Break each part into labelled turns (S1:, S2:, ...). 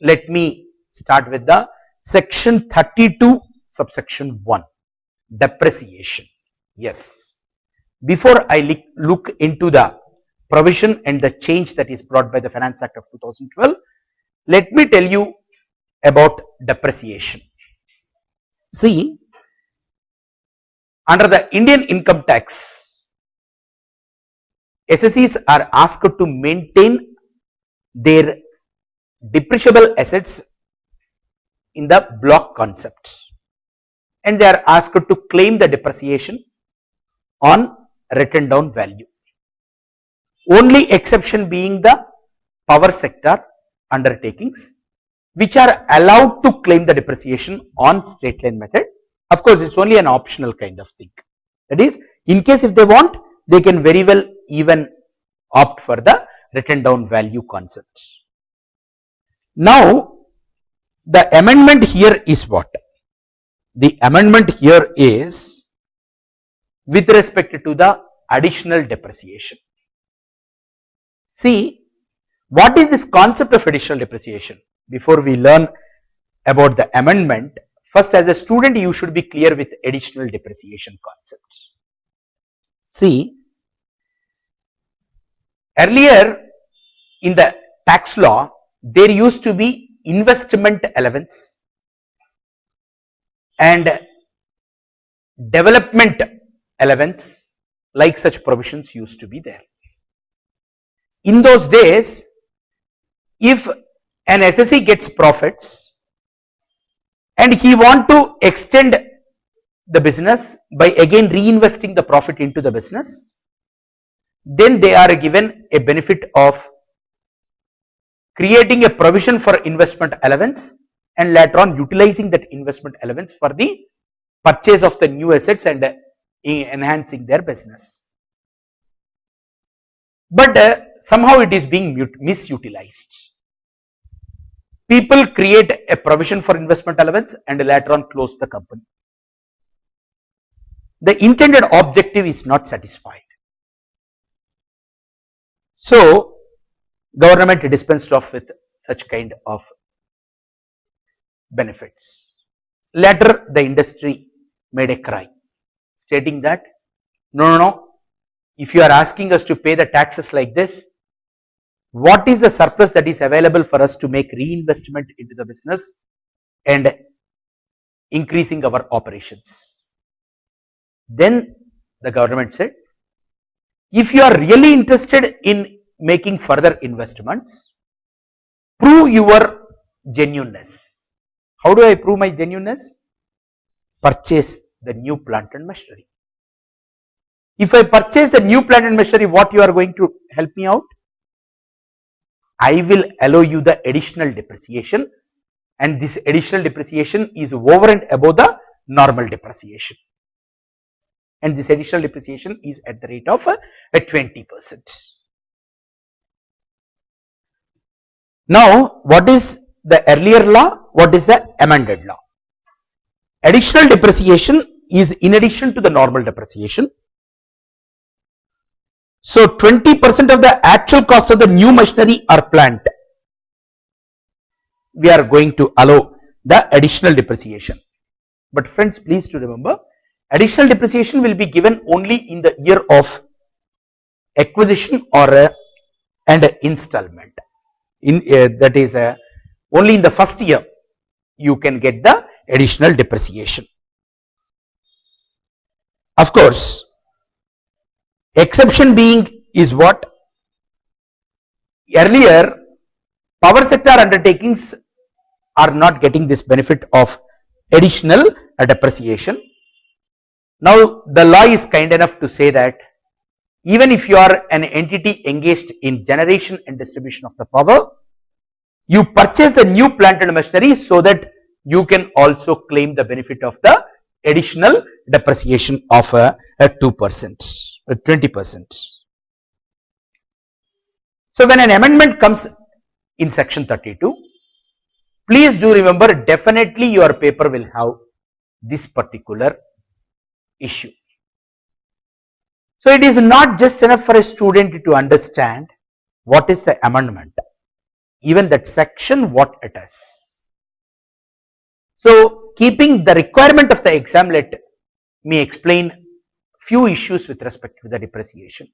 S1: let me start with the section 32 subsection 1, depreciation. Yes, before I look into the provision and the change that is brought by the Finance Act of 2012, let me tell you about depreciation. See, under the Indian income tax, SSEs are asked to maintain their depreciable assets in the block concept, and they are asked to claim the depreciation on written down value. Only exception being the power sector undertakings, which are allowed to claim the depreciation on straight line method. Of course, it's only an optional kind of thing. That is, in case if they want, they can very well even opt for the written down value concept. Now, the amendment here is what? The amendment here is with respect to the additional depreciation. See, what is this concept of additional depreciation? Before we learn about the amendment, first as a student you should be clear with additional depreciation concept. See, earlier in the tax law there used to be investment allowance and development allowance, like such provisions used to be there. In those days, if an SSE gets profits and he want to extend the business by again reinvesting the profit into the business, then they are given a benefit of creating a provision for investment allowance and later on utilizing that investment allowance for the purchase of the new assets and enhancing their business. But somehow it is being misutilized. People create a provision for investment allowance and later on close the company. The intended objective is not satisfied. So, government dispensed off with such kind of benefits. Later, the industry made a cry, stating that no, if you are asking us to pay the taxes like this, what is the surplus that is available for us to make reinvestment into the business and increasing our operations? Then the government said, if you are really interested in making further investments, prove your genuineness. How do I prove my genuineness? Purchase the new plant and machinery. If I purchase the new plant and machinery, what you are going to help me out? I will allow you the additional depreciation, and this additional depreciation is over and above the normal depreciation. And this additional depreciation is at the rate of 20%. Now, what is the earlier law? What is the amended law? Additional depreciation is in addition to the normal depreciation. So, 20% of the actual cost of the new machinery or plant, we are going to allow the additional depreciation. But friends, please to remember, additional depreciation will be given only in the year of acquisition or and installment. That is only in the first year you can get the additional depreciation. Of course, exception being is what? Earlier, power sector undertakings are not getting this benefit of additional depreciation. Now, the law is kind enough to say that even if you are an entity engaged in generation and distribution of the power, you purchase the new plant and machinery so that you can also claim the benefit of the additional depreciation of 2%, 20%. So, when an amendment comes in section 32, please do remember, definitely your paper will have this particular issue. So, it is not just enough for a student to understand what is the amendment. even that section what it is. So keeping the requirement of the exam, let me explain few issues with respect to the depreciation.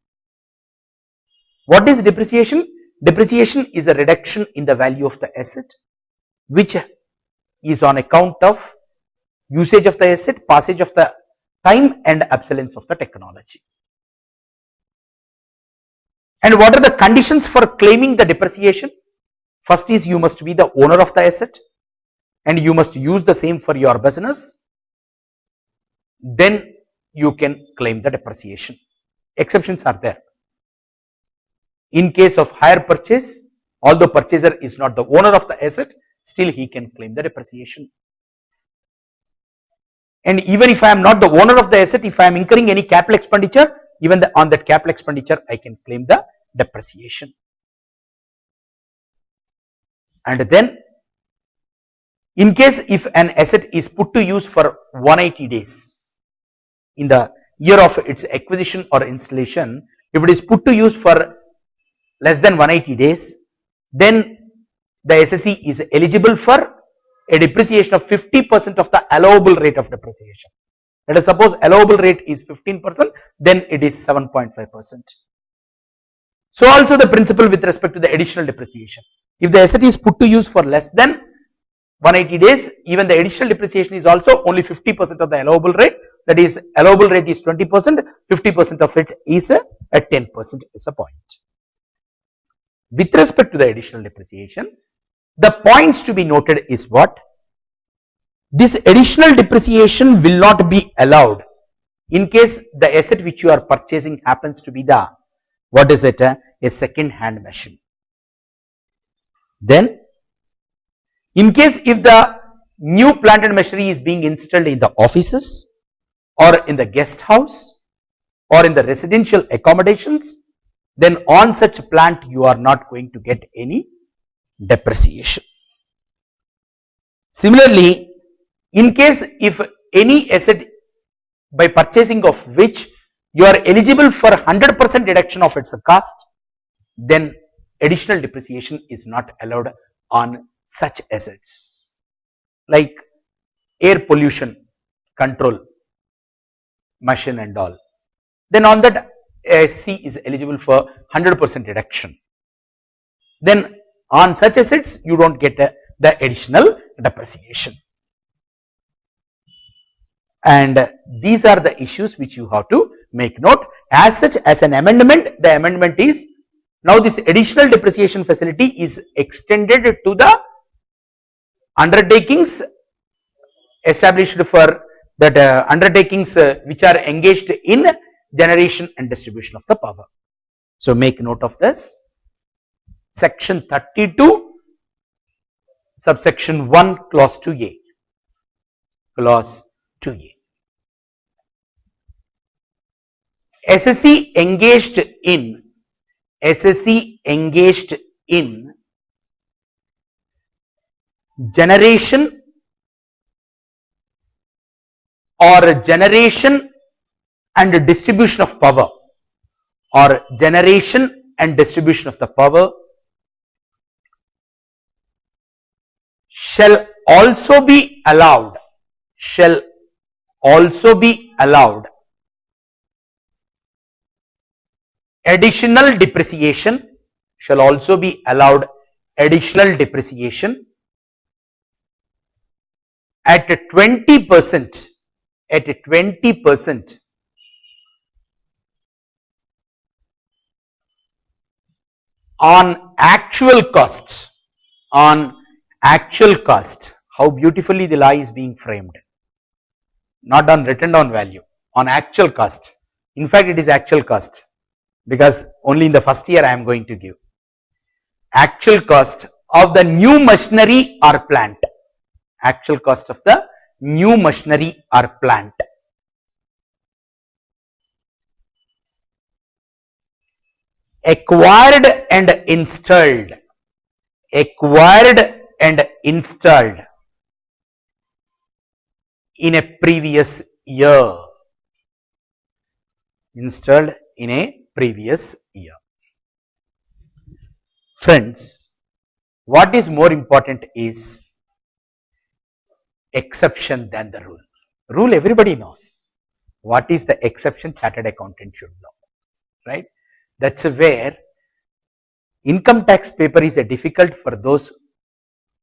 S1: What is depreciation? Depreciation is a reduction in the value of the asset which is on account of usage of the asset, passage of the time and obsolescence of the technology. And what are the conditions for claiming the depreciation? First is you must be the owner of the asset and you must use the same for your business. Then you can claim the depreciation. Exceptions are there. In case of hire purchase, although purchaser is not the owner of the asset, still he can claim the depreciation. And even if I am not the owner of the asset, if I am incurring any capital expenditure, even on that capital expenditure, I can claim the depreciation. And then, in case if an asset is put to use for 180 days, in the year of its acquisition or installation, if it is put to use for less than 180 days, then the SSE is eligible for a depreciation of 50% of the allowable rate of depreciation. Let us suppose allowable rate is 15%, then it is 7.5%. So also the principle with respect to the additional depreciation. If the asset is put to use for less than 180 days, even the additional depreciation is also only 50% of the allowable rate. That is, allowable rate is 20%, 50% of it is at 10% is a point. With respect to the additional depreciation, the points to be noted is what? This additional depreciation will not be allowed in case the asset which you are purchasing happens to be the, what is it, a second hand machine. Then, in case if the new plant and machinery is being installed in the offices or in the guest house or in the residential accommodations, then on such plant you are not going to get any depreciation. Similarly, in case if any asset by purchasing of which you are eligible for 100% deduction of its cost, then additional depreciation is not allowed on such assets like air pollution control machine and all. Then on that SC is eligible for 100% deduction. Then on such assets you don't get the additional depreciation. And these are the issues which you have to make note. As such, as an amendment, the amendment is now this additional depreciation facility is extended to the undertakings established for that undertakings which are engaged in generation and distribution of the power. So make note of this. Section 32, subsection 1, clause 2A. Clause 2A. SSE engaged in generation or generation and distribution of power or generation and distribution of the power shall also be allowed additional depreciation at 20% on actual cost. How beautifully the law is being framed. Not on written down value, on actual cost. In fact, it is actual cost, because only in the first year I am going to give. Actual cost of the new machinery or plant. Actual cost of the new machinery or plant. Acquired and installed in a previous year. Friends, what is more important is exception than the rule. Rule everybody knows. What is the exception? Chartered accountant should know, right? That's where income tax paper is difficult for those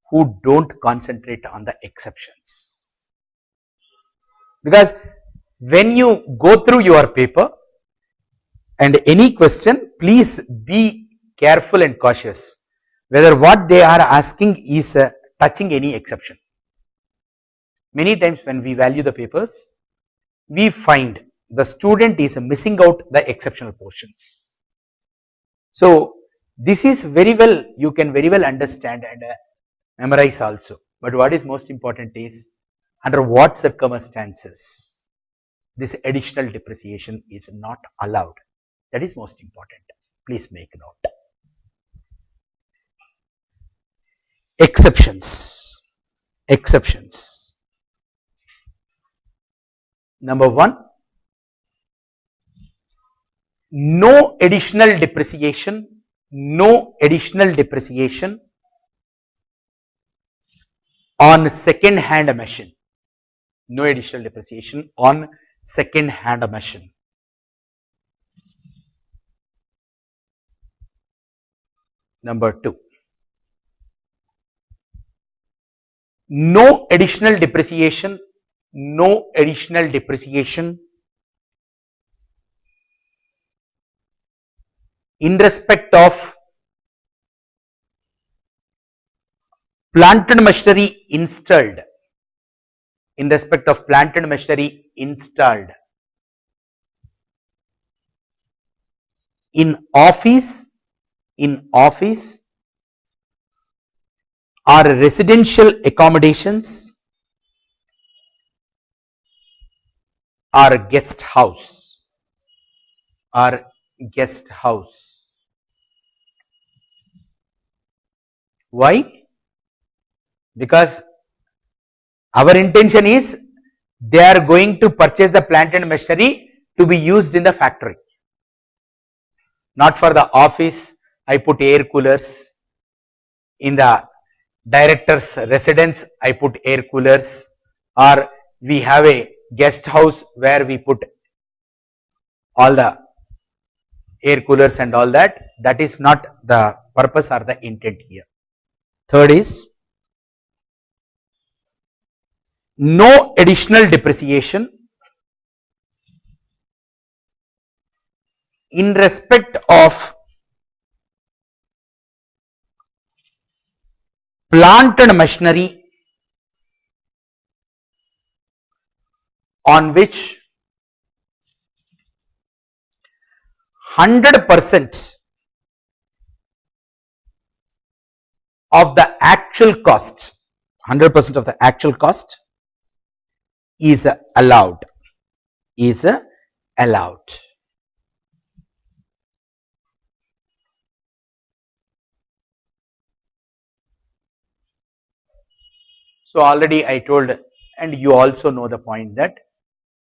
S1: who don't concentrate on the exceptions. Because when you go through your paper and any question, please be careful and cautious whether what they are asking is touching any exception. Many times when we value the papers, we find the student is missing out the exceptional portions. So this is very well, you can very well understand and memorize also. But what is most important is under what circumstances this additional depreciation is not allowed. That is most important. Please make note. Exceptions. Exceptions. Number one, no additional depreciation, no additional depreciation on second hand machine. No additional depreciation on second hand machine. Number two, no additional depreciation, no additional depreciation in respect of plant and machinery installed, in respect of plant and machinery installed in office or residential accommodations or guest house or guest house. Why? Because our intention is they are going to purchase the plant and machinery to be used in the factory, not for the office. I put air coolers. In the director's residence, I put air coolers, or we have a guest house where we put all the air coolers and all that. That is not the purpose or the intent here. Third is no additional depreciation in respect of plant and machinery on which 100% of the actual cost, 100% of the actual cost is allowed, So already I told, and you also know the point, that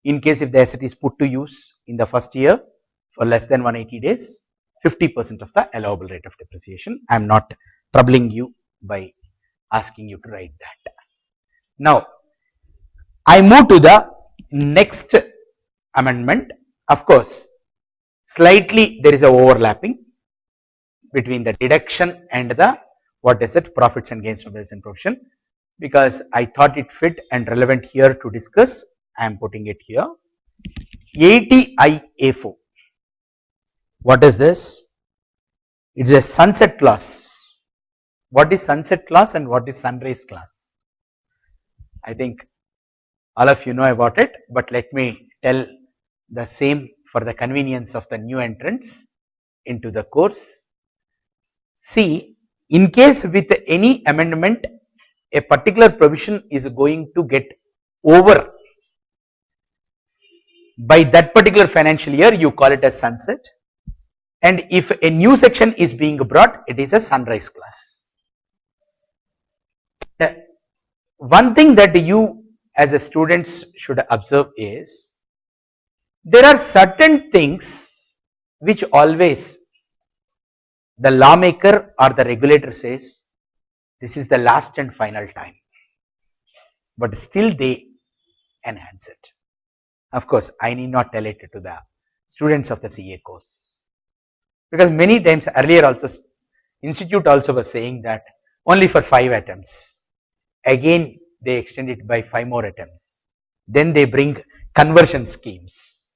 S1: in case if the asset is put to use in the first year for less than 180 days, 50% of the allowable rate of depreciation. I am not troubling you by asking you to write that. Now I move to the next amendment. Of course, slightly there is a overlapping between the deduction and the profits and gains from business and profession, because I thought it fit and relevant here to discuss. I am putting it here. 80IA4. What is this? It is a sunset clause. What is sunset clause and what is sunrise clause? I think all of you know about it, but let me tell the same for the convenience of the new entrants into the course. See, in case with any amendment, a particular provision is going to get over by that particular financial year, you call it as sunset, and if a new section is being brought, it is a sunrise clause. One thing that you as a students should observe is, there are certain things which always the lawmaker or the regulator says This is the last and final time. But still they enhance it. Of course, I need not tell it to the students of the CA course. Because many times earlier also, institute also was saying that only for 5 attempts. Again, they extend it by 5 more attempts. Then they bring conversion schemes.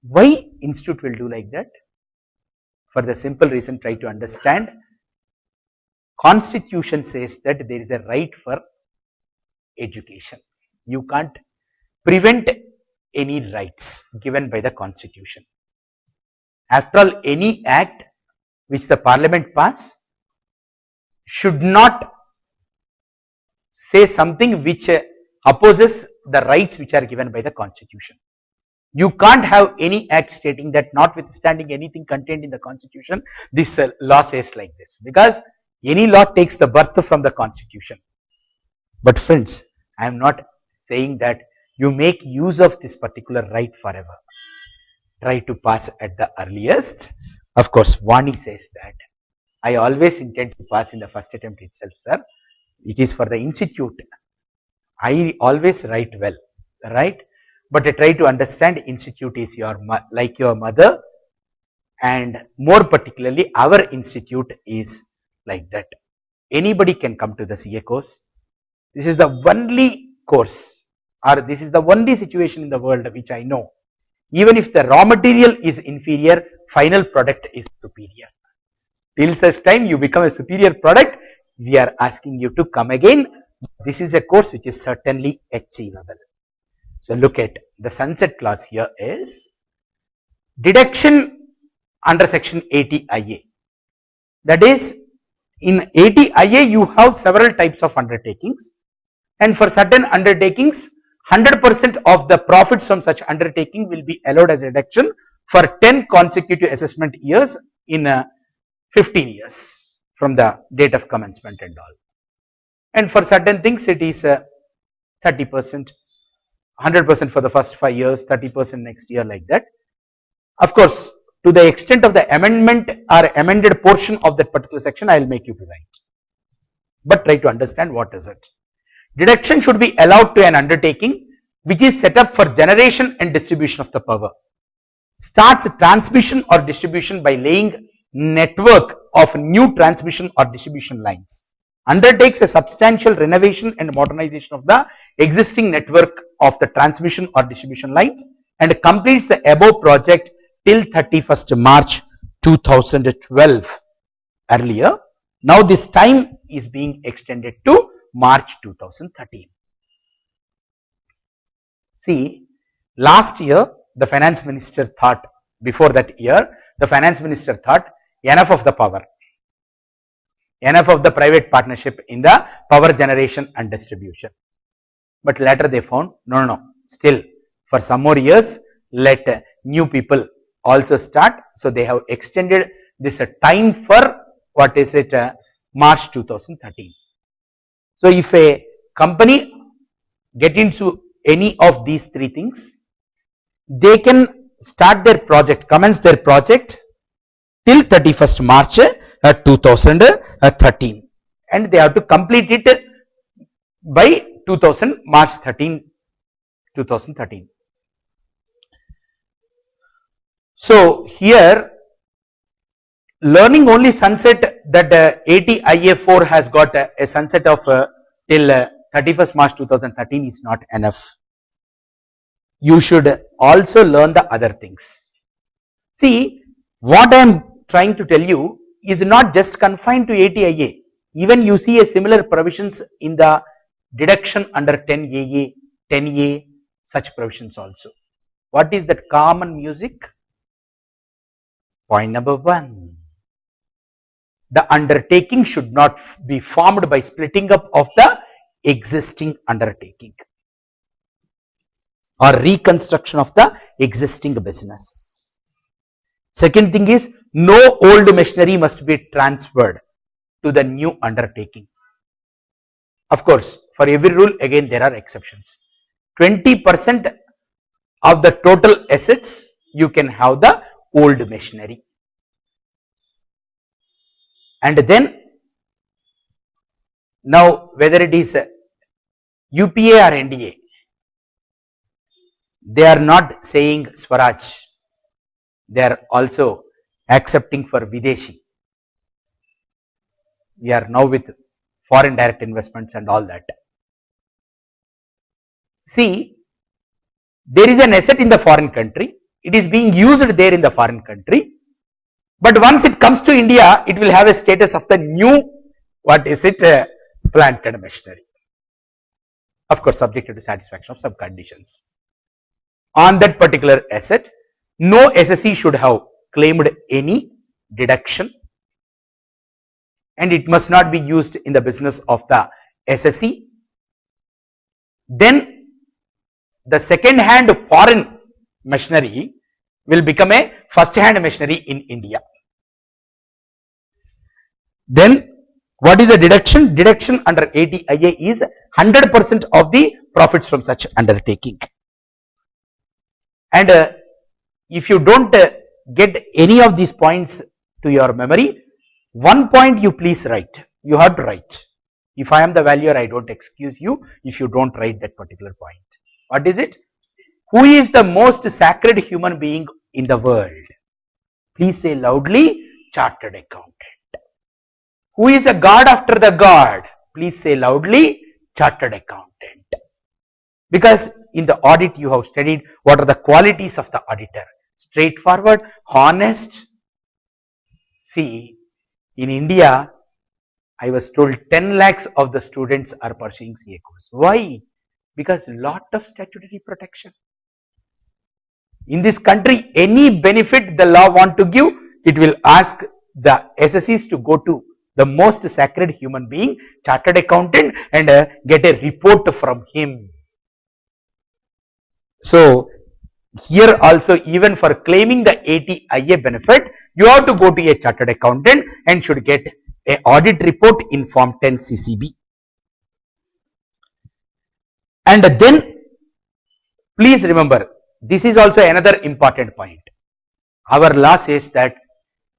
S1: Why institute will do like that? For the simple reason, try to understand. Constitution says that there is a right for education. You can't prevent any rights given by the constitution. After all, any act which the parliament pass should not say something which opposes the rights which are given by the constitution. You can't have any act stating that notwithstanding anything contained in the constitution, this law says like this, because any law takes the birth from the constitution. But friends, I am not saying that you make use of this particular right forever. Try to pass at the earliest. Of course, Vani says that I always intend to pass in the first attempt itself, sir. It is for the institute. I always write well, right? But I try to understand institute is like your mother, and more particularly our institute is like that. Anybody can come to the CA course. This is the only course, or this is the only situation in the world which I know. Even if the raw material is inferior, final product is superior. Till such time you become a superior product, we are asking you to come again. This is a course which is certainly achievable. So look at the sunset clause here is deduction under section 80 IA. That is, in 80 IA you have several types of undertakings, and for certain undertakings 100% of the profits from such undertaking will be allowed as a deduction for 10 consecutive assessment years in 15 years from the date of commencement and all. And for certain things it is 30%, 100% for the first 5 years, 30% next year, like that. Of course, to the extent of the amendment or amended portion of that particular section, I will make you to write. But try to understand what is it. Deduction should be allowed to an undertaking which is set up for generation and distribution of the power. Starts transmission or distribution by laying network of new transmission or distribution lines. Undertakes a substantial renovation and modernization of the existing network of the transmission or distribution lines and completes the above project till 31st March 2012 earlier. Now this time is being extended to March 2013. See, last year the finance minister thought, before that year the finance minister thought enough of the power, enough of the private partnership in the power generation and distribution. But later they found no, still for some more years let new people also start. So they have extended this time for what is it, March 2013. So if a company get into any of these 3 things, they can start their project, commence their project till 31st March 2013, and they have to complete it by March 2013. So here learning only sunset, that 80 IA4 has got a sunset of till 31st March 2013 is not enough. You should also learn the other things. See, what I am trying to tell you is not just confined to 80 IA. Even you see a similar provisions in the deduction under 10 AA, 10A, such provisions also. What is that common music? Point number 1. The undertaking should not be formed by splitting up of the existing undertaking or reconstruction of the existing business. Second thing is, no old machinery must be transferred to the new undertaking. Of course, for every rule again there are exceptions. 20% of the total assets you can have the old machinery. And then Now, whether it is UPA or NDA, they are not saying Swaraj. They are also accepting for Videshi. We are now with foreign direct investments and all that. See, there is an asset in the foreign country. It is being used there in the foreign country. But once it comes to India, it will have a status of the new, what is it, plant and machinery. Of course, subject to satisfaction of some conditions. On that particular asset, no SSE should have claimed any deduction, and it must not be used in the business of the SSE. Then the second hand foreign machinery will become a first hand machinery in India. Then what is the deduction? Deduction under ATIA is 100% of the profits from such undertaking. And if you don't get any of these points to your memory, one point you please write. You have to write. If I am the valuer, I don't excuse you if you don't write that particular point. What is it? Who is the most sacred human being in the world? Please say loudly, chartered accountant. Who is a god after the god? Please say loudly, chartered accountant. Because in the audit you have studied what are the qualities of the auditor. Straightforward, honest. See, in India, I was told 10 lakhs of the students are pursuing CA course. Why? Because lot of statutory protection. In this country, any benefit the law want to give, it will ask the SSEs to go to the most sacred human being, chartered accountant, and get a report from him. So here also, even for claiming the ATIA benefit, you have to go to a chartered accountant and should get an audit report in Form 10 CCB. And then please remember, this is also another important point. Our law says that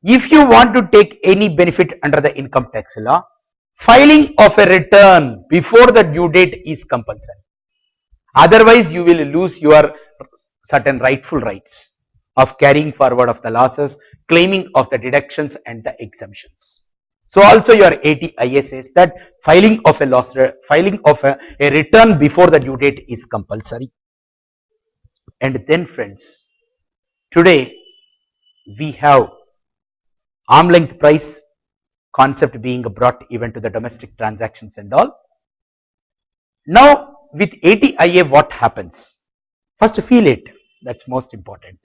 S1: if you want to take any benefit under the income tax law, filing of a return before the due date is compulsory. Otherwise, you will lose your certain rightful rights of carrying forward of the losses, claiming of the deductions and the exemptions. So also your ATIA says that filing of a return before the due date is compulsory. And then friends, today we have arm length price concept being brought even to the domestic transactions and all. Now with ATIA what happens? First feel it, that's most important.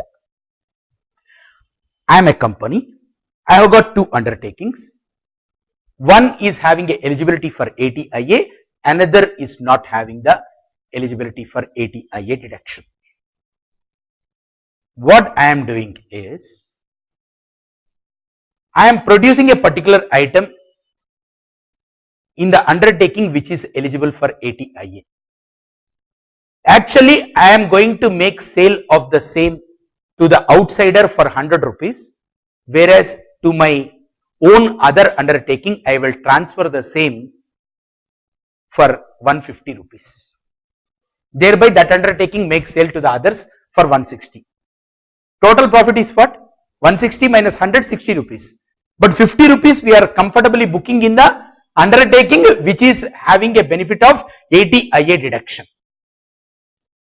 S1: I am a company, I have got two undertakings. One is having a eligibility for ATIA, another is not having the eligibility for ATIA deduction. What I am doing is, I am producing a particular item in the undertaking which is eligible for ATIA. Actually, I am going to make sale of the same to the outsider for 100 rupees, whereas to my own other undertaking, I will transfer the same for 150 rupees. Thereby that undertaking makes sale to the others for 160. Total profit is what? 160 minus 100, 60 rupees. But 50 rupees we are comfortably booking in the undertaking which is having a benefit of ATIA deduction.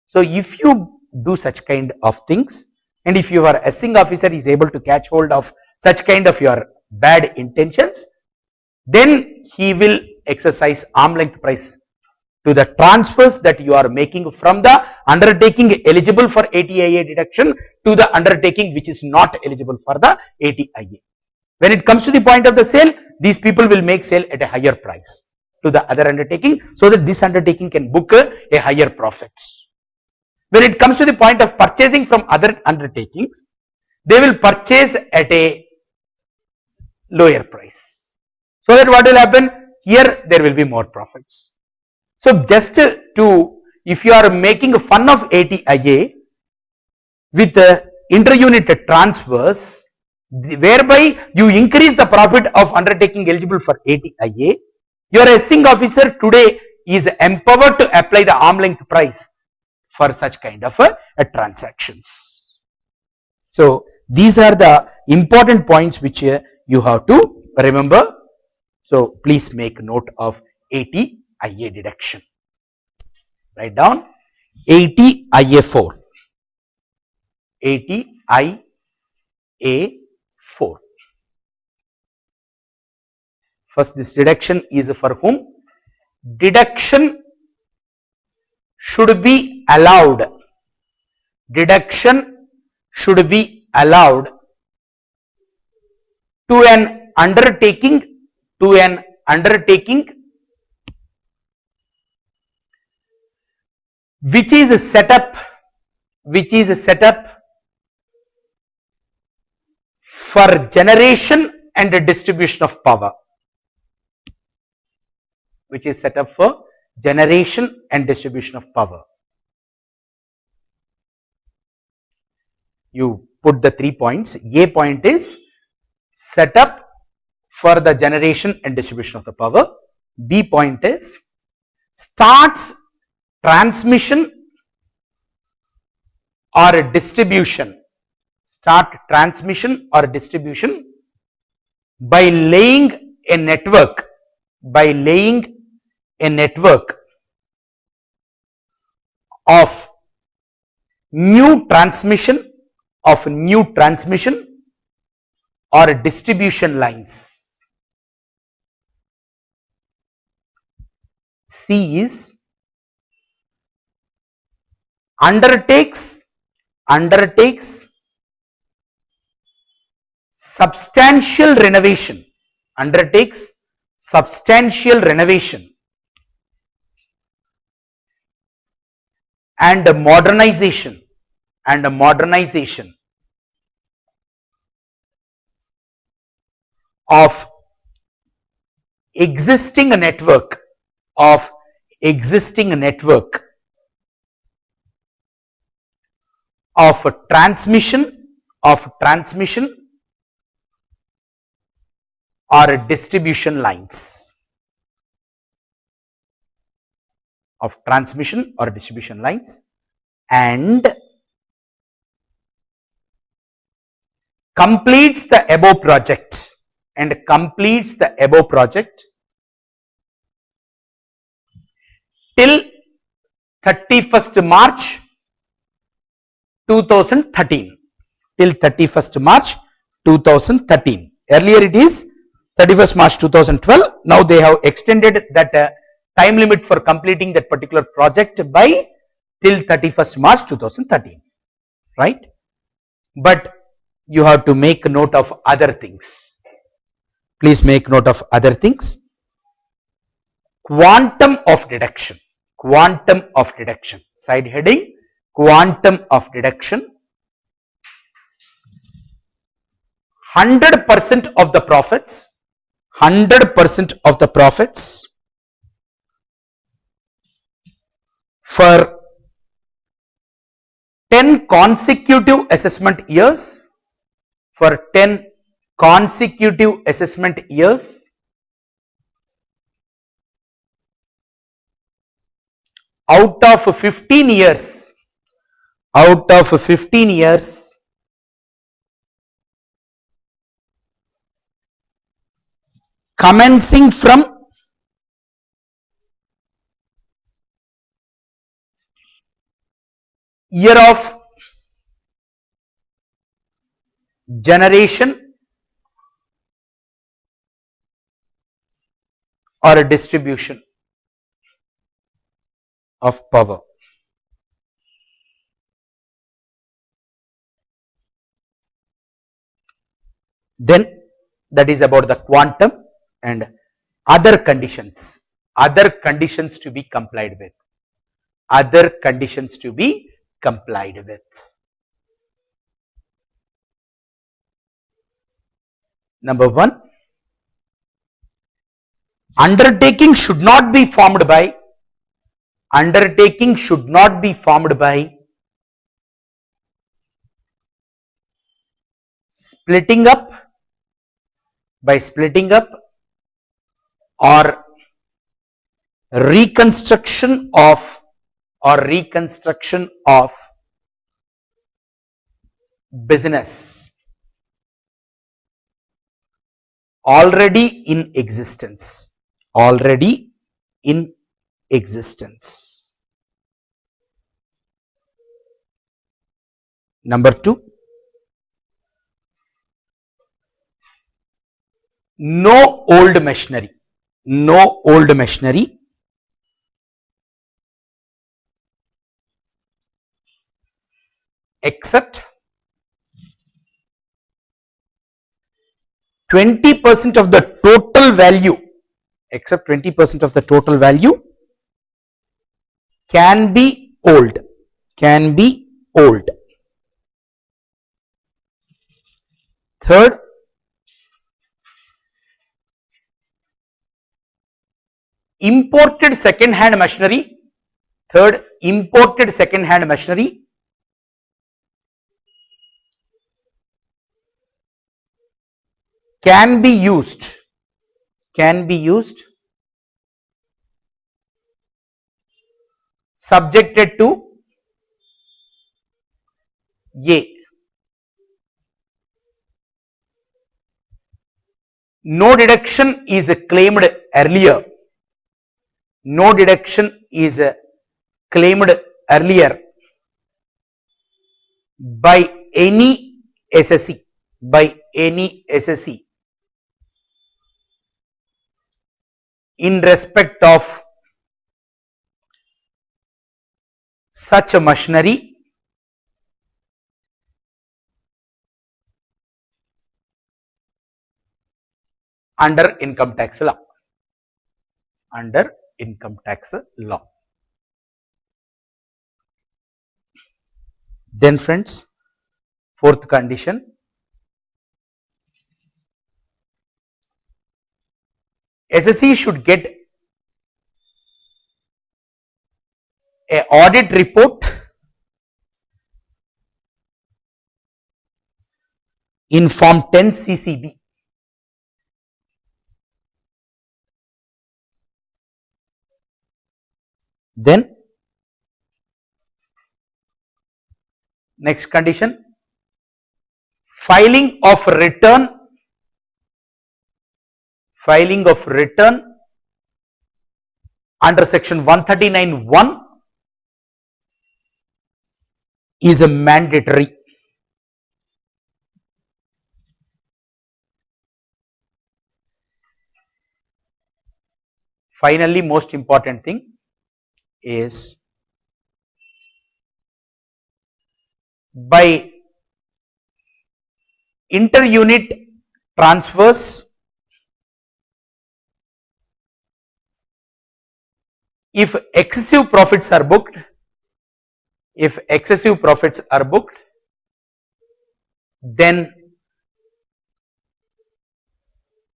S1: So if you do such kind of things, and if your assessing officer is able to catch hold of such kind of your bad intentions, then he will exercise arm length price to the transfers that you are making from the undertaking eligible for ATIA deduction to the undertaking which is not eligible for the ATIA. When it comes to the point of the sale, these people will make sale at a higher price to the other undertaking so that this undertaking can book a higher profits. When it comes to the point of purchasing from other undertakings, they will purchase at a lower price. So that what will happen? Here there will be more profits. So just to, if you are making fun of ATIA with inter-unit transfers, whereby you increase the profit of undertaking eligible for ATIA, Your assessing officer today is empowered to apply the arm length price for such kind of a transactions. So these are the important points which you have to remember. So please make note of 80 IA deduction. Write down 80 IA4. 80 IA4. First, this deduction is for whom? Deduction should be allowed. Deduction should be allowed to an undertaking which is set up for generation and distribution of power, which is set up for generation and distribution of power. You put the 3 points. A point is set up for the generation and distribution of the power. B point is starts transmission or distribution. Start transmission or distribution by laying a network. Of new transmission or distribution lines. C is undertakes substantial renovation, and modernization of existing network of transmission or distribution lines, and completes the above project till 31st March 2013. Till 31st March 2013. Earlier it is 31st March 2012. Now they have extended that time limit for completing that particular project by till 31st March 2013. Right? But you have to make note of other things. Please make note of other things. Quantum of deduction. Side heading, quantum of deduction. 100% of the profits. 100% of the profits for 10 consecutive assessment years. For 10 consecutive assessment years, out of 15 years, commencing from year of generation or a distribution of power. Then that is about the quantum and other conditions to be complied with. Number 1, undertaking should not be formed by splitting up or reconstruction of business already in existence. Number 2, no old machinery except 20% of the total value, can be old. Third, imported second hand machinery can be used subjected to A, no deduction is claimed earlier, by any SSE, in respect of such a machinery under income tax law. Then friends, fourth condition, SSE should get a audit report in form 10 CCB. Then next condition, filing of return under section 139(1) is a mandatory. Finally, most important thing is, by inter-unit transfers, if excessive profits are booked, then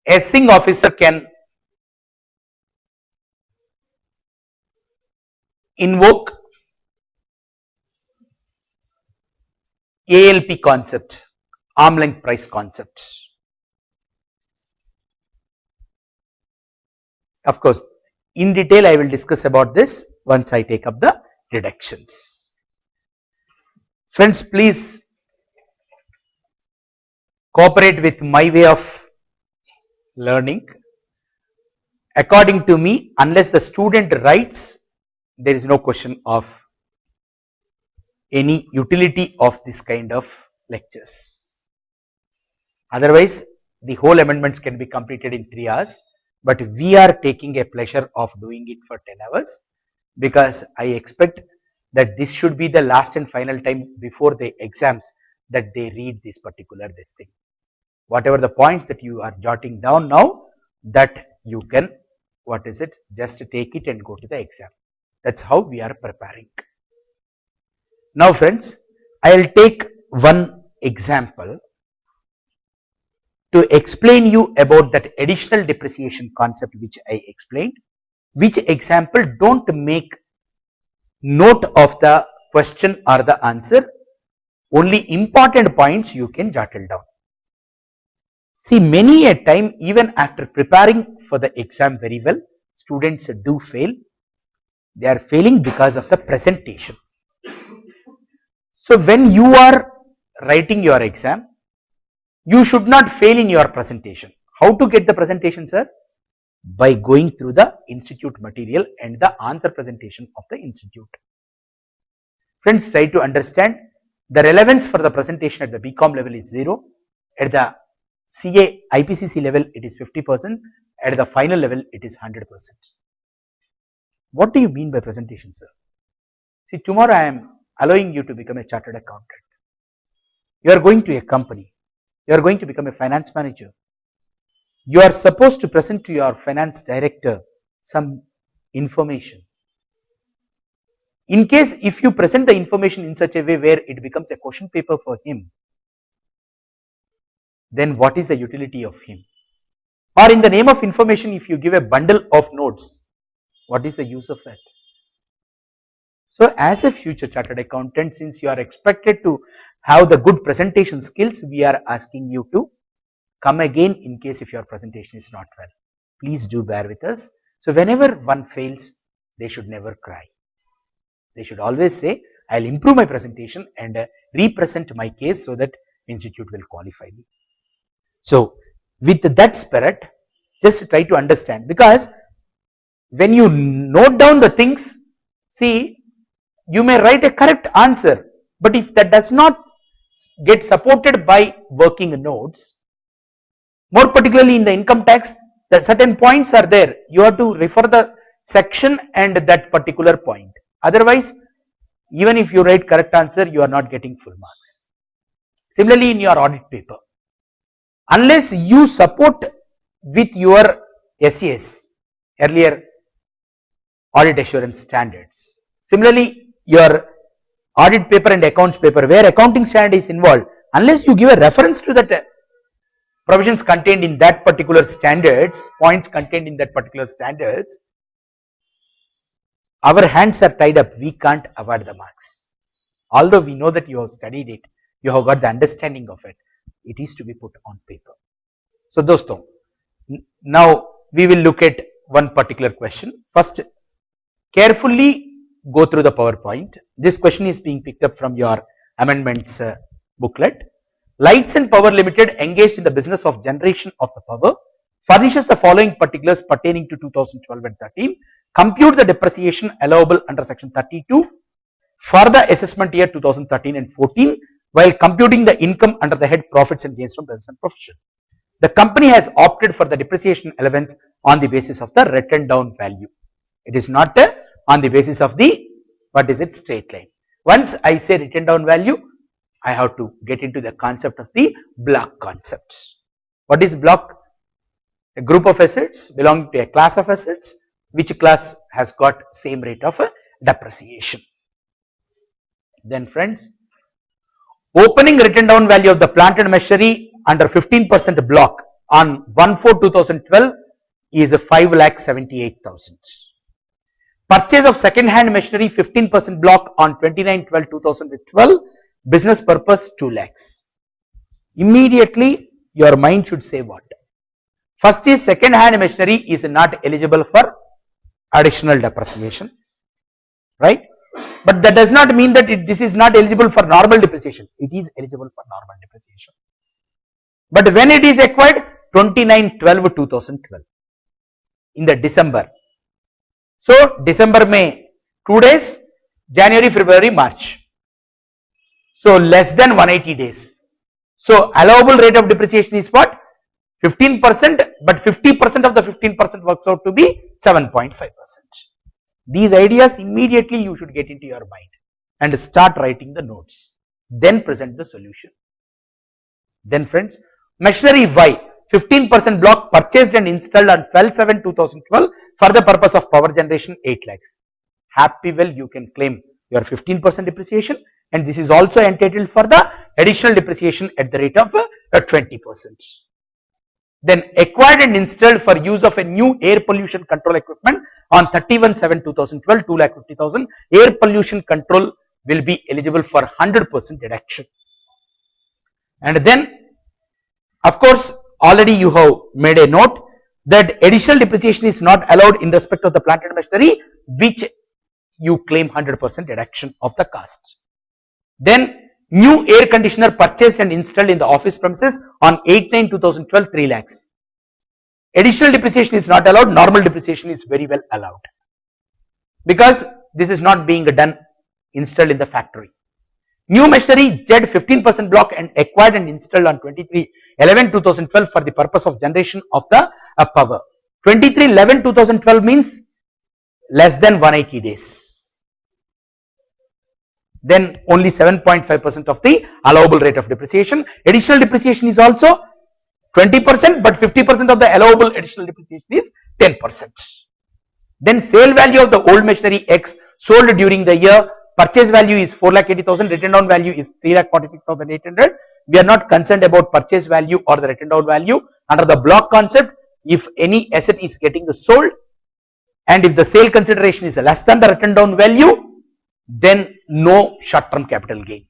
S1: assessing officer can invoke ALP concept, arm length price concept. Of course, in detail I will discuss about this once I take up the deductions. Friends, please cooperate with my way of learning. According to me, unless the student writes, there is no question of any utility of this kind of lectures. Otherwise, the whole amendments can be completed in 3 hours, but we are taking a pleasure of doing it for 10 hours because I expect that this should be the last and final time before the exams that they read this particular thing. Whatever the points that you are jotting down now, that you can just take it and go to the exam. That's how we are preparing. Now friends, I will take one example to explain you about that additional depreciation concept which I explained. Which example don't make note of the question or the answer, only important points you can jot it down. See, many a time, even after preparing for the exam very well, students do fail? They are failing because of the presentation. So when you are writing your exam, you should not fail in your presentation. How to get the presentation, sir? By going through the institute material and the answer presentation of the institute. Friends, try to understand the relevance for the presentation at the BCom level is 0. At the CA IPCC level, it is 50%. At the final level, it is 100%. What do you mean by presentation, sir? See, tomorrow I am allowing you to become a chartered accountant. You are going to a company. You are going to become a finance manager. You are supposed to present to your finance director some information. In case if you present the information in such a way where it becomes a question paper for him, then what is the utility of him? Or in the name of information, if you give a bundle of notes, what is the use of it? So as a future chartered accountant, since you are expected to have the good presentation skills, we are asking you to come again in case if your presentation is not well. Please do bear with us. So whenever one fails, they should never cry. They should always say, I'll improve my presentation and represent my case so that institute will qualify me. So with that spirit, just try to understand, because when you note down the things, see, you may write a correct answer, but if that does not get supported by working notes, more particularly in the income tax, that certain points are there. You have to refer the section and that particular point. Otherwise, even if you write correct answer, you are not getting full marks. Similarly, in your audit paper, unless you support with your SES, earlier audit assurance standards. Similarly, your audit paper and accounts paper where accounting standard is involved, unless you give a reference to that provisions contained in that particular standards, points contained in that particular standards, our hands are tied up, we can't award the marks. Although we know that you have studied it, you have got the understanding of it, it is to be put on paper. So dosto, now we will look at one particular question. First, carefully go through the PowerPoint. This question is being picked up from your amendments booklet. Lights and Power Limited, engaged in the business of generation of the power, furnishes the following particulars pertaining to 2012 and 13. Compute the depreciation allowable under section 32 for the assessment year 2013 and 14 while computing the income under the head profits and gains from business and profession. The company has opted for the depreciation allowance on the basis of the written down value. It is not on the basis of the, what is it, straight line. Once I say written down value, I have to get into the concept of the block concepts. What is block? A group of assets belonging to a class of assets, which class has got same rate of depreciation. Then friends, opening written down value of the plant and machinery under 15% block on 1/4/2012 is 5,78,000. Purchase of second hand machinery 15% block on 29/12/2012, business purpose 2 lakhs. Immediately your mind should say what? First is second hand machinery is not eligible for additional depreciation, right? But that does not mean that this is not eligible for normal depreciation. It is eligible for normal depreciation. But when it is acquired, 29/12/2012 in the December. So December, May 2 days, January, February, March. So less than 180 days. So allowable rate of depreciation is what? 15%, but 50% of the 15% works out to be 7.5%. These ideas immediately you should get into your mind and start writing the notes. Then present the solution. Then friends, machinery Y, 15% block purchased and installed on 12/7/2012 for the purpose of power generation 8 lakhs. Happy well you can claim your 15% depreciation, and this is also entitled for the additional depreciation at the rate of 20%. Then acquired and installed for use of a new air pollution control equipment on 31/7/2012, 2,50,000. Air pollution control will be eligible for 100% deduction. And then of course already you have made a note, that additional depreciation is not allowed in respect of the plant and machinery which you claim 100% deduction of the cost. Then new air conditioner purchased and installed in the office premises on 8/9/2012 3 lakhs. Additional depreciation is not allowed, normal depreciation is very well allowed because this is not being done installed in the factory. New machinery JED 15% block and acquired and installed on 23/11/2012 for the purpose of generation of the power. 23/11/2012 means less than 180 days. Then only 7.5% of the allowable rate of depreciation. Additional depreciation is also 20%, but 50% of the allowable additional depreciation is 10%. Then sale value of the old machinery X sold during the year, purchase value is 4,80,000, written down value is 3,46,800. We are not concerned about purchase value or the written down value. Under the block concept, if any asset is getting sold and if the sale consideration is less than the written down value, then no short term capital gain.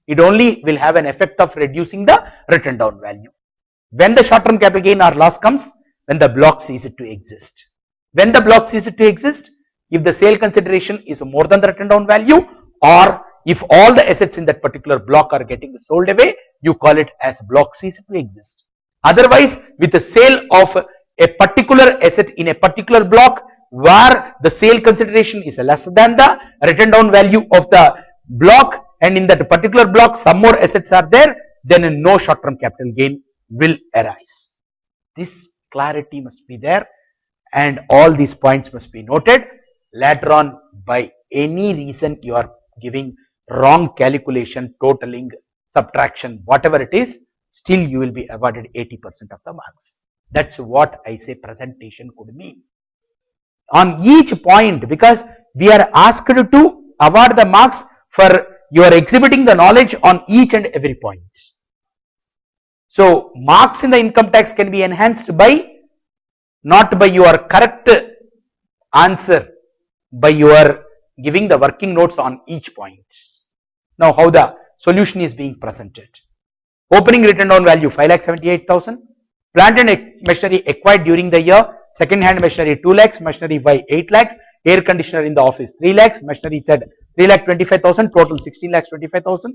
S1: It only will have an effect of reducing the written down value. When the short term capital gain or loss comes, when the block ceases to exist. When the block ceases to exist, if the sale consideration is more than the written down value, or if all the assets in that particular block are getting sold away, you call it as block ceases to exist. Otherwise, with the sale of a particular asset in a particular block where the sale consideration is less than the written down value of the block, and in that particular block some more assets are there, then no short term capital gain will arise. This clarity must be there and all these points must be noted. Later on, by any reason you are giving wrong calculation, totaling, subtraction, whatever it is, still you will be awarded 80% of the marks. That's what I say presentation could mean. On each point, because we are asked to award the marks for your exhibiting the knowledge on each and every point. So marks in the income tax can be enhanced by not by your correct answer, by your giving the working notes on each point. Now how the solution is being presented. Opening written down value 5,78,000, plant and machinery acquired during the year, second hand machinery 2 lakhs, machinery Y 8 lakhs, air conditioner in the office 3 lakhs, machinery Z 3,25,000, total 16,25,000.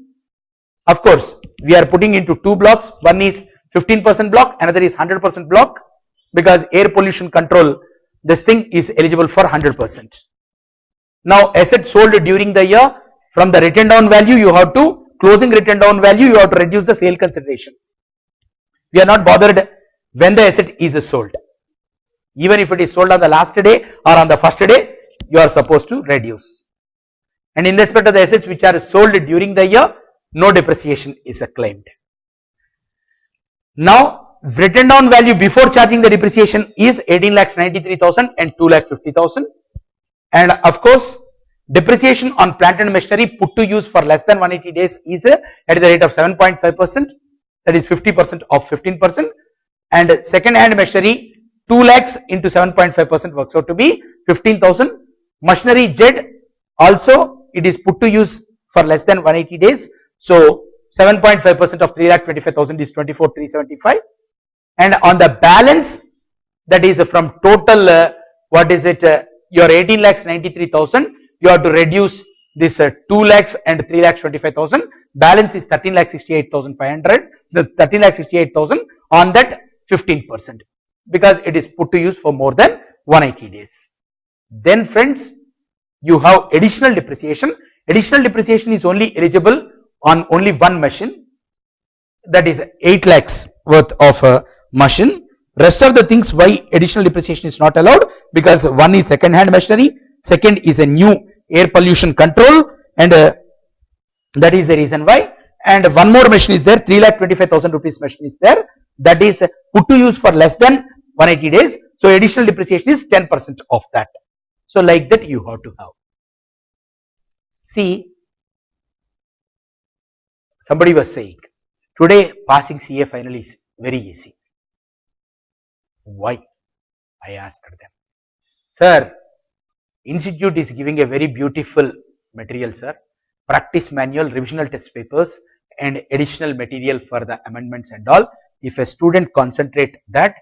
S1: Of course, we are putting into two blocks, one is 15% block, another is 100% block, because air pollution control, this thing is eligible for 100%. Now asset sold during the year, from the written down value you have to, closing written down value you have to reduce the sale consideration. We are not bothered when the asset is sold. Even if it is sold on the last day or on the first day, you are supposed to reduce. And in respect of the assets which are sold during the year, no depreciation is claimed. Now written down value before charging the depreciation is 18,93,000 and 2,50,000. And of course, depreciation on plant and machinery put to use for less than 180 days is at the rate of 7.5%, that is 50% of 15%, and second hand machinery 2 lakhs into 7.5% works out to be 15,000. Machinery Z also it is put to use for less than 180 days, so 7.5% of 3,25,000 is 24,375, and on the balance, that is from total what is it, your 18,93,000, you have to reduce this 2 lakhs and 3,25,000, balance is 13,68,500, the 13,68,000 on that 15%, because it is put to use for more than 180 days. Then friends, you have additional depreciation. Additional depreciation is only eligible on only one machine, that is 8 lakhs worth of a machine. Rest of the things why additional depreciation is not allowed, because one is second hand machinery, second is a new air pollution control, and that is the reason why. And one more machine is there, 3,25,000 rupees machine is there, that is put to use for less than 180 days. So additional depreciation is 10% of that. So like that you have to have. See, somebody was saying today passing CA final is very easy. Why? I asked them. Sir, institute is giving a very beautiful material, sir. Practice manual, revisional test papers, and additional material for the amendments and all. If a student concentrate that,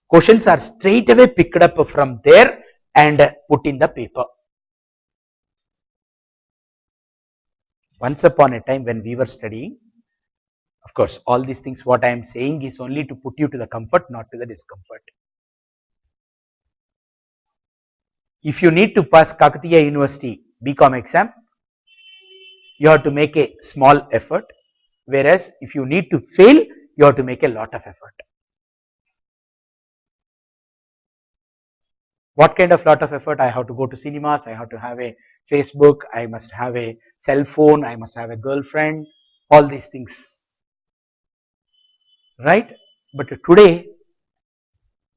S1: Questions are straight away picked up from there and put in the paper. Once upon a time when we were studying, of course, all these things what I am saying is only to put you to the comfort, not to the discomfort. If you need to pass Kakatiya University BCom exam, you have to make a small effort, whereas if you need to fail, you have to make a lot of effort. What kind of lot of effort? I have to go to cinemas, I have to have a Facebook, I must have a cell phone, I must have a girlfriend, all these things, right? But today,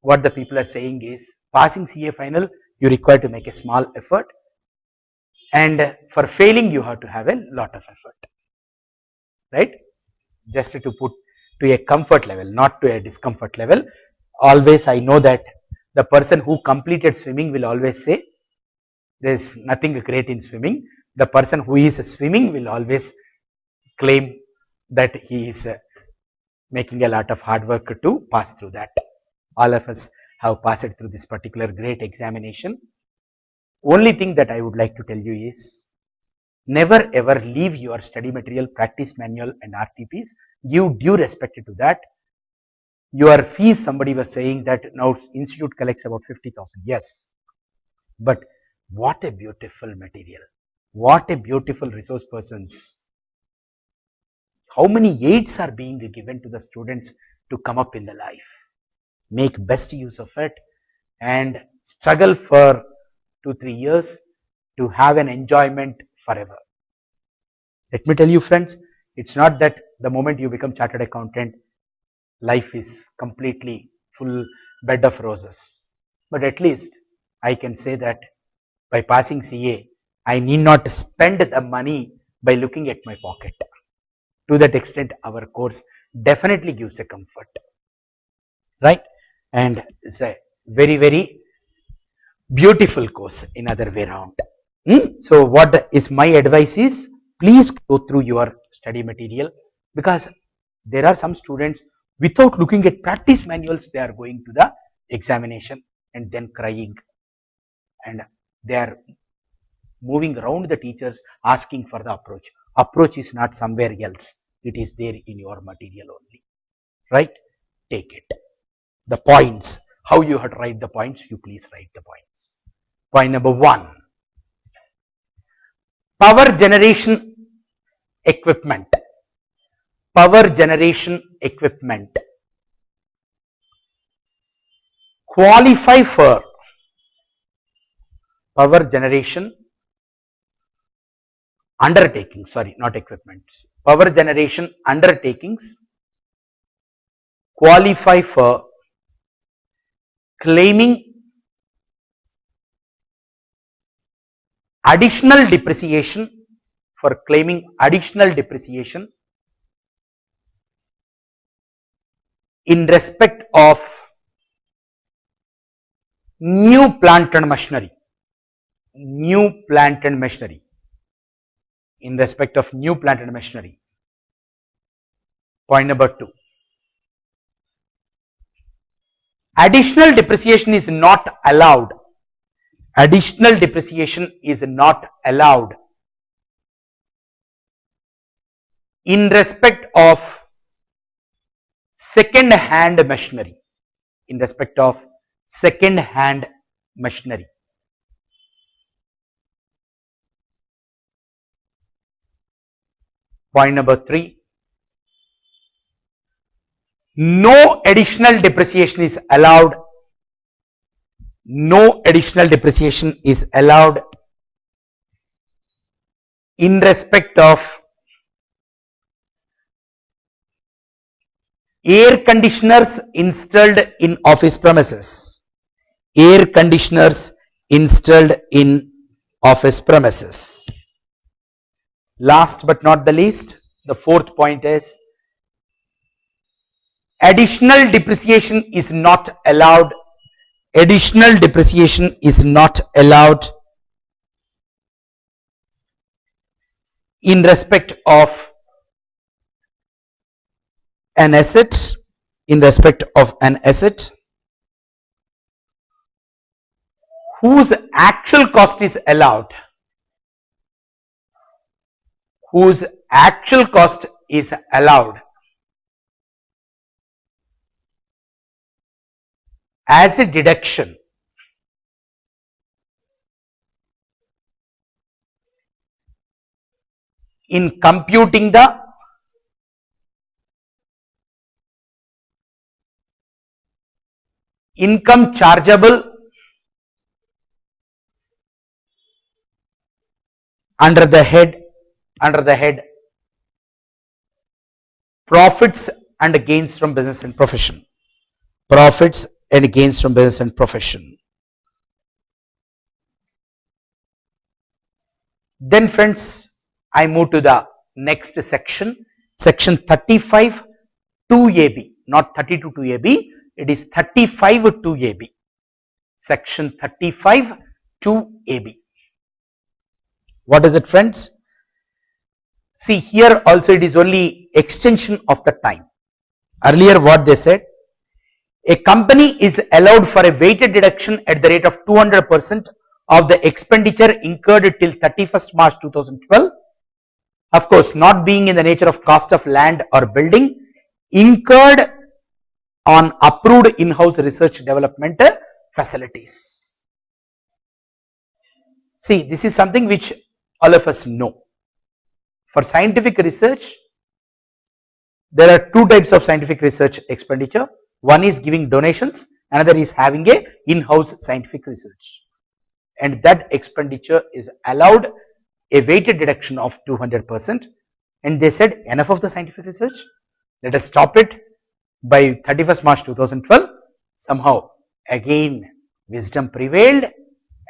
S1: what the people are saying is, passing CA final, you require to make a small effort, and for failing, you have to have a lot of effort, right? Just to put to a comfort level, not to a discomfort level. Always I know that the person who completed swimming will always say, there is nothing great in swimming. The person who is swimming will always claim that he is making a lot of hard work to pass through that. All of us have passed through this particular great examination. Only thing that I would like to tell you is, never ever leave your study material, practice manual and RTPs. Give due respect to that. Your fees, somebody was saying that now institute collects about 50,000. Yes, but what a beautiful material, what a beautiful resource persons. How many aids are being given to the students to come up in the life. Make best use of it and struggle for 2-3 years to have an enjoyment forever. Let me tell you friends, it's not that the moment you become chartered accountant, life is completely full bed of roses. But at least I can say that by passing CA, I need not spend the money by looking at my pocket. To that extent, our course definitely gives a comfort, right? And it's a very, very beautiful course in other way around. So what is my advice is, please go through your study material, because there are some students without looking at practice manuals, they are going to the examination and then crying, and they are moving around the teachers asking for the approach. Approach is not somewhere else, it is there in your material only, right? Take it. The points, how you have to write the points, you please write the points. Point number 1, power generation equipment. Power generation equipment. Qualify for power generation undertakings, sorry, not equipment. Power generation undertakings qualify for claiming additional depreciation, in respect of new plant and machinery. In respect of new plant and machinery. Point number 2. Additional depreciation is not allowed. Additional depreciation is not allowed in respect of second hand machinery. In respect of second hand machinery. Point number 3. No additional depreciation is allowed. No additional depreciation is allowed in respect of air conditioners installed in office premises. Air conditioners installed in office premises. Last but not the least, the 4th point is, additional depreciation is not allowed. Additional depreciation is not allowed in respect of an asset. In respect of an asset. whose actual cost is allowed, whose actual cost is allowed as a deduction in computing the income chargeable under the head profits and gains from business and profession. Profits and gains from business and profession. Then friends, I move to the next section, section 35 2AB, not 32 2AB, it is 35 2AB, section 35 2AB. What is it, friends? See, here also it is only extension of the time. Earlier what they said, a company is allowed for a weighted deduction at the rate of 200% of the expenditure incurred till 31st March 2012, of course not being in the nature of cost of land or building, incurred on approved in-house research development facilities. See, this is something which all of us know. For scientific research, there are two types of scientific research expenditure. One is giving donations, another is having a in-house scientific research, and that expenditure is allowed a weighted deduction of 200%, and they said enough of the scientific research, let us stop it by 31st March 2012. Somehow again wisdom prevailed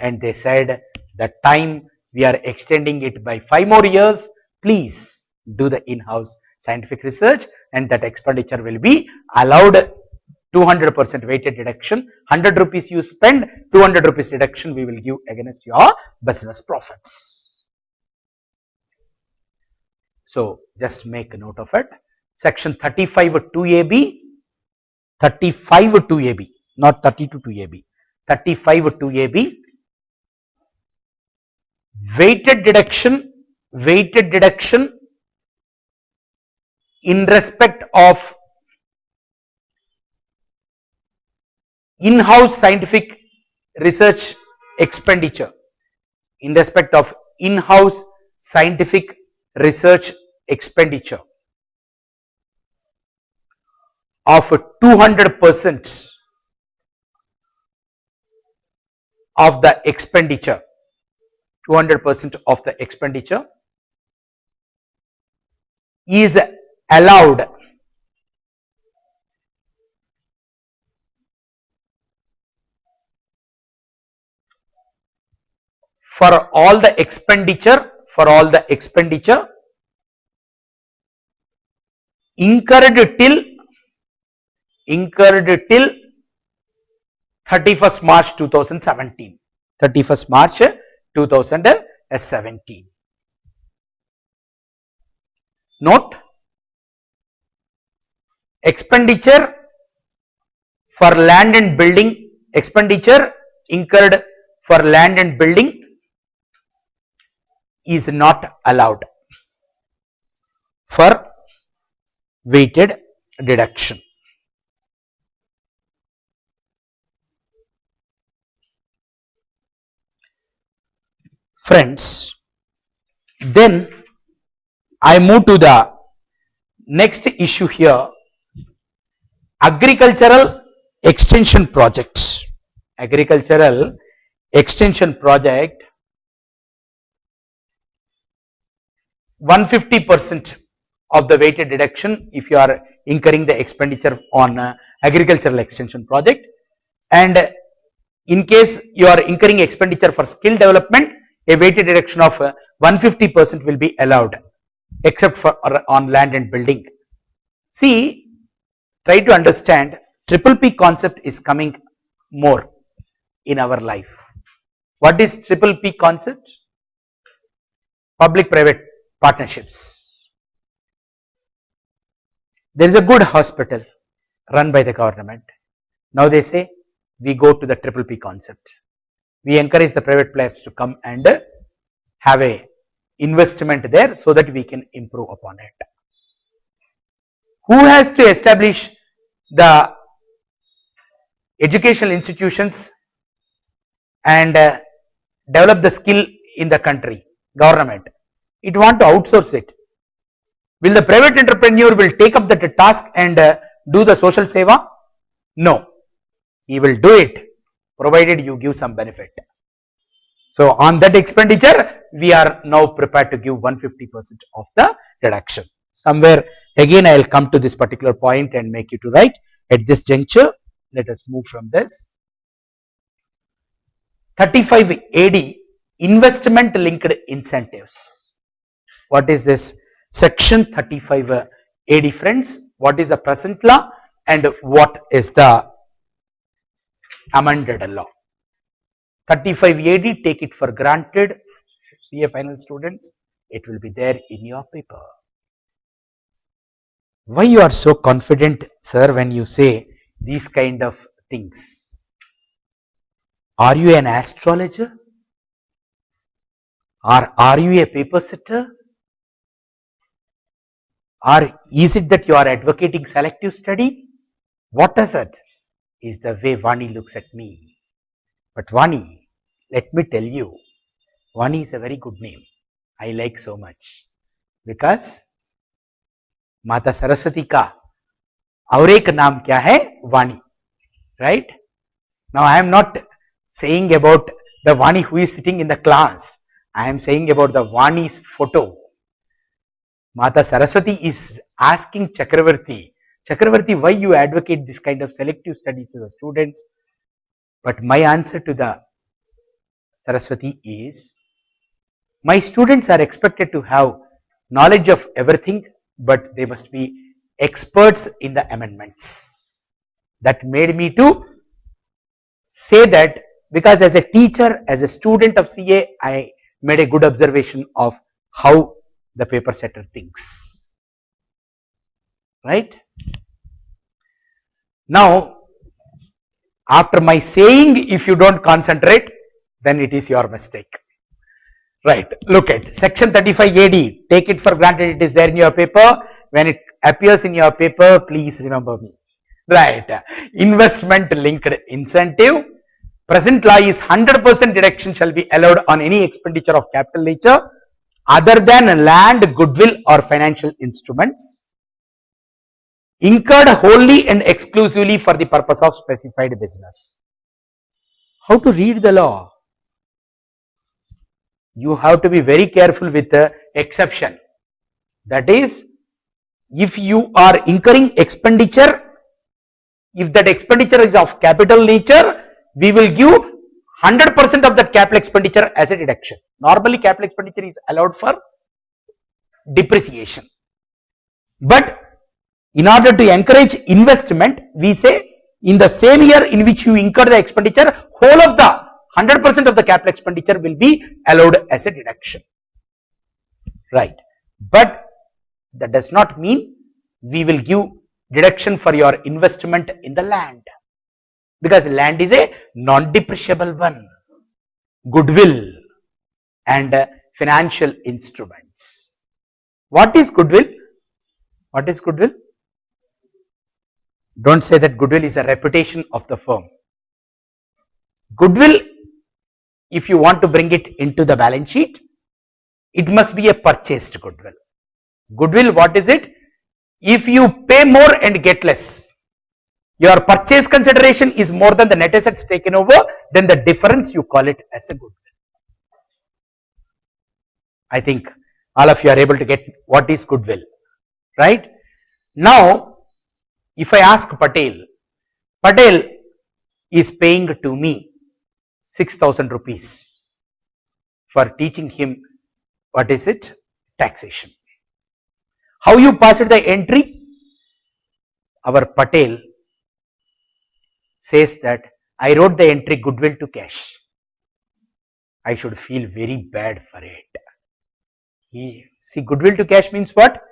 S1: and they said the time we are extending it by 5 more years, please do the in-house scientific research, and that expenditure will be allowed 200% weighted deduction. 100 rupees you spend, 200 rupees deduction we will give against your business profits. So just make a note of it. Section 35 2AB, 35 2AB, not 32 2AB, 35 2AB, weighted deduction in respect of in-house scientific research expenditure, in respect of in-house scientific research expenditure of 200% of the expenditure, 200% of the expenditure is allowed for all the expenditure incurred till 31st March 2017. 31st March 2017. Note, expenditure for land and building, expenditure incurred for land and building is not allowed for weighted deduction. Friends, then I move to the next issue here, agricultural extension projects. Agricultural extension project, 150% of the weighted deduction if you are incurring the expenditure on agricultural extension project, and in case you are incurring expenditure for skill development, a weighted deduction of 150% will be allowed except for on land and building. See, try to understand, triple P concept is coming more in our life. What is triple P concept? Public private partnerships. There is a good hospital run by the government. Now they say we go to the triple P concept. we encourage the private players to come and have a investment there so that we can improve upon it. Who has to establish the educational institutions and develop the skill in the country? Government. It want to outsource it. Will the private entrepreneur will take up that task and do the social seva? No. He will do it provided you give some benefit. So on that expenditure, we are now prepared to give 150% of the reduction. Somewhere again I will come to this particular point and make you to write. At this juncture, let us move from this. 35 AD, investment linked incentives. What is this? Section 35 AD, friends. What is the present law and what is the amended law? 35 AD, take it for granted, CA final students, it will be there in your paper. Why you are so confident, sir, when you say these kind of things? Are you an astrologer? Or are you a paper setter? Or is it that you are advocating selective study? What is it? Is the way Vani looks at me. But Vani, let me tell you, Vani is a very good name. I like so much. Because Mata Saraswati ka aur ek naam kya hai? Vani. Right? Now I am not saying about the Vani who is sitting in the class. I am saying about the Vani's photo. Mata Saraswati is asking Chakravarti, Chakravarti, why you advocate this kind of selective study to the students? But my answer to the Saraswati is, my students are expected to have knowledge of everything, but they must be experts in the amendments. That made me to say that, because as a teacher, as a student of CA, I made a good observation of how the paper setter thinks. Right? Now, after my saying, if you don't concentrate, then it is your mistake. Right, look at section 35 AD, take it for granted it is there in your paper. When it appears in your paper, please remember me. Right, investment linked incentive. Present law is 100% deduction shall be allowed on any expenditure of capital nature other than land, goodwill or financial instruments incurred wholly and exclusively for the purpose of specified business. How to read the law? You have to be very careful with the exception. That is, if you are incurring expenditure, if that expenditure is of capital nature, we will give 100% of that capital expenditure as a deduction. Normally, capital expenditure is allowed for depreciation. But in order to encourage investment, we say in the same year in which you incur the expenditure, whole of the 100% of the capital expenditure will be allowed as a deduction. Right. But that does not mean we will give deduction for your investment in the land, because land is a non-depreciable one. Goodwill and financial instruments. What is goodwill? What is goodwill? Don't say that goodwill is a reputation of the firm. Goodwill, if you want to bring it into the balance sheet, it must be a purchased goodwill. Goodwill, what is it? If you pay more and get less, your purchase consideration is more than the net assets taken over, then the difference you call it as a goodwill. I think all of you are able to get what is goodwill, right? Now, if I ask Patel, Patel is paying to me 6,000 rupees for teaching him, what is it? Taxation. How you passed the entry? Our Patel says that I wrote the entry goodwill to cash. I should feel very bad for it. See, goodwill to cash means what?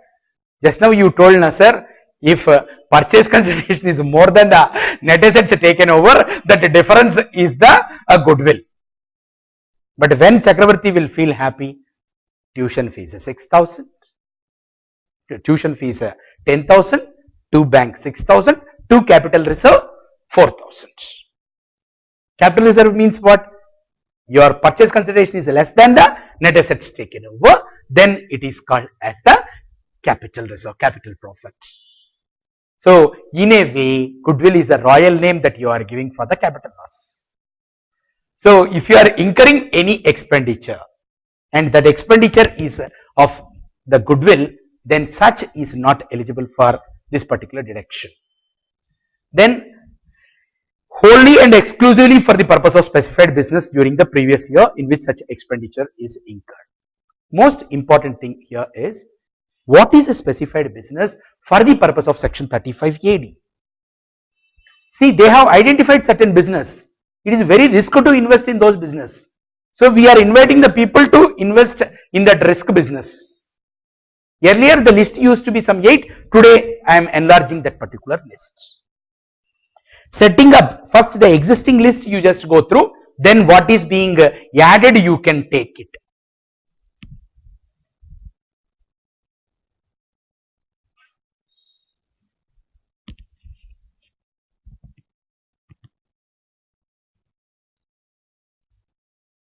S1: Just now you told us, sir, if purchase consideration is more than the net assets taken over, that difference is the goodwill. But when Chakravarti will feel happy, tuition fees is 6,000, tuition fees 10,000, to bank 6,000, to capital reserve 4,000. Capital reserve means what? Your purchase consideration is less than the net assets taken over, then it is called as the capital reserve, capital profit. So in a way, goodwill is a royal name that you are giving for the capital loss. So if you are incurring any expenditure and that expenditure is of the goodwill, then such is not eligible for this particular deduction. Then wholly and exclusively for the purpose of specified business during the previous year in which such expenditure is incurred. Most important thing here is, what is a specified business for the purpose of section 35 AD? See, they have identified certain business. It is very risky to invest in those business. So we are inviting the people to invest in that risk business. Earlier the list used to be some 8, today I am enlarging that particular list. Setting up, first the existing list you just go through, then what is being added you can take it.